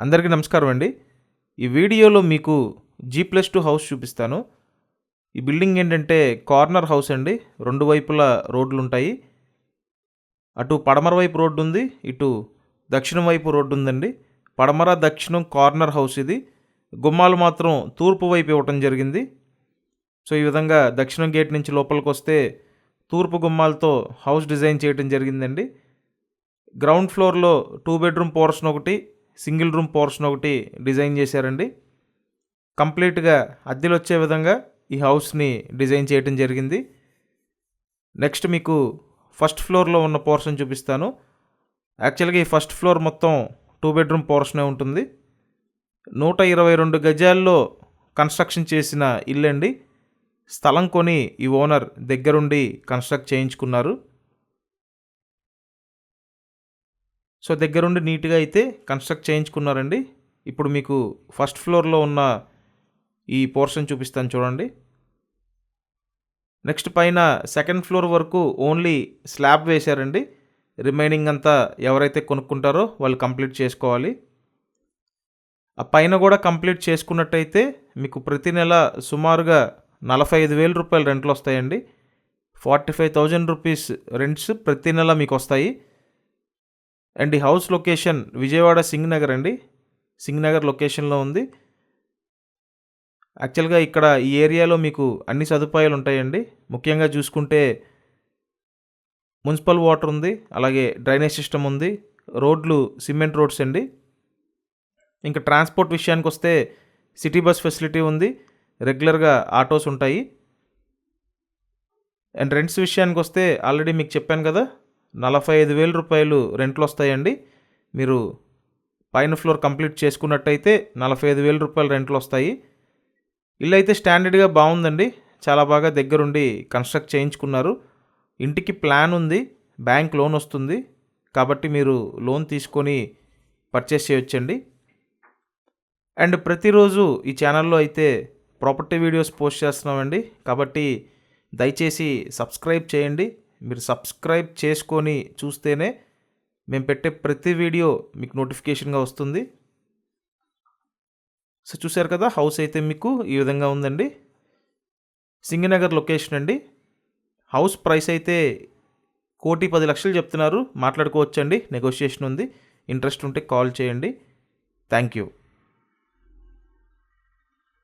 అందరికీ నమస్కారం అండి. ఈ వీడియోలో మీకు G+2 హౌస్ చూపిస్తాను. ఈ బిల్డింగ్ ఏంటంటే కార్నర్ హౌస్ అండి. రెండు వైపులా రోడ్లుంటాయి. అటు పడమర వైపు రోడ్డు ఉంది, ఇటు దక్షిణం వైపు రోడ్డు ఉందండి. పడమర దక్షిణం కార్నర్ హౌస్ ఇది. గుమ్మాలు మాత్రం తూర్పు వైపు ఇవ్వటం జరిగింది. సో ఈ విధంగా దక్షిణం గేట్ నుంచి లోపలికి వస్తే తూర్పు గుమ్మాలతో హౌస్ డిజైన్ చేయడం జరిగిందండి. గ్రౌండ్ ఫ్లోర్లో 2 బెడ్రూమ్ పోర్షన్ ఒకటి, సింగిల్ రూమ్ పోర్షన్ ఒకటి డిజైన్ చేశారండి. కంప్లీట్గా అద్దెలు వచ్చే విధంగా ఈ హౌస్ని డిజైన్ చేయడం జరిగింది. నెక్స్ట్ మీకు ఫస్ట్ ఫ్లోర్లో ఉన్న పోర్షన్ చూపిస్తాను. యాక్చువల్గా ఈ ఫస్ట్ ఫ్లోర్ మొత్తం 2 బెడ్రూమ్ పోర్షనే ఉంటుంది. 122 గజాల్లో కన్స్ట్రక్షన్ చేసిన ఇల్లు అండి. స్థలం కొని ఈ ఓనర్ దగ్గరుండి కన్స్ట్రక్ట్ చేయించుకున్నారు. సో దగ్గరుండి నీట్గా అయితే కన్స్ట్రక్ట్ చేయించుకున్నారండి. ఇప్పుడు మీకు ఫస్ట్ ఫ్లోర్లో ఉన్న ఈ పోర్షన్ చూపిస్తాను చూడండి. నెక్స్ట్ పైన సెకండ్ ఫ్లోర్ వరకు ఓన్లీ స్లాబ్ వేశారండి. రిమైనింగ్ అంతా ఎవరైతే కొనుక్కుంటారో వాళ్ళు కంప్లీట్ చేసుకోవాలి. ఆ పైన కూడా కంప్లీట్ చేసుకున్నట్టయితే మీకు ప్రతి నెల సుమారుగా 45,000 రూపాయలు రెంట్లు వస్తాయండి. 45,000 రూపీస్ రెంట్స్ ప్రతి నెల మీకు వస్తాయి. అండ్ ఈ హౌస్ లొకేషన్ విజయవాడ సింగ్ నగర్ అండి. సింగ్ నగర్ లొకేషన్లో ఉంది. యాక్చువల్గా ఇక్కడ ఈ ఏరియాలో మీకు అన్ని సదుపాయాలు ఉంటాయండి. ముఖ్యంగా చూసుకుంటే మున్సిపల్ వాటర్ ఉంది, అలాగే డ్రైనేజ్ సిస్టమ్ ఉంది, రోడ్లు సిమెంట్ రోడ్స్ అండి. ఇంకా ట్రాన్స్పోర్ట్ విషయానికి వస్తే సిటీ బస్ ఫెసిలిటీ ఉంది, రెగ్యులర్గా ఆటోస్ ఉంటాయి. అండ్ రెంట్స్ విషయానికి వస్తే ఆల్రెడీ మీకు చెప్పాను కదా, 45,000 రూపాయలు రెంట్లు వస్తాయండి. మీరు పైన ఫ్లోర్ కంప్లీట్ చేసుకున్నట్టయితే 45,000 రూపాయలు రెంట్లు వస్తాయి. ఇల్లు అయితే స్టాండర్డ్గా బాగుందండి. చాలా బాగా దగ్గరుండి కన్స్ట్రక్ట్ చేయించుకున్నారు. ఇంటికి ప్లాన్ ఉంది, బ్యాంక్ లోన్ వస్తుంది, కాబట్టి మీరు లోన్ తీసుకొని పర్చేస్ చేయొచ్చండి. అండ్ ప్రతిరోజు ఈ ఛానల్లో అయితే ప్రాపర్టీ వీడియోస్ పోస్ట్ చేస్తున్నామండి. కాబట్టి దయచేసి సబ్స్క్రైబ్ చేయండి. మీరు సబ్స్క్రైబ్ చేసుకొని చూస్తేనే మేము పెట్టే ప్రతి వీడియో మీకు నోటిఫికేషన్గా వస్తుంది. సో చూశారు కదా, హౌస్ అయితే మీకు ఈ విధంగా ఉందండి. సింగనగర్ లొకేషన్ అండి. హౌస్ ప్రైస్ అయితే 1,10,00,000 చెప్తున్నారు. మాట్లాడుకోవచ్చండి, నెగోషియేషన్ ఉంది. ఇంట్రెస్ట్ ఉంటే కాల్ చేయండి. Thank you.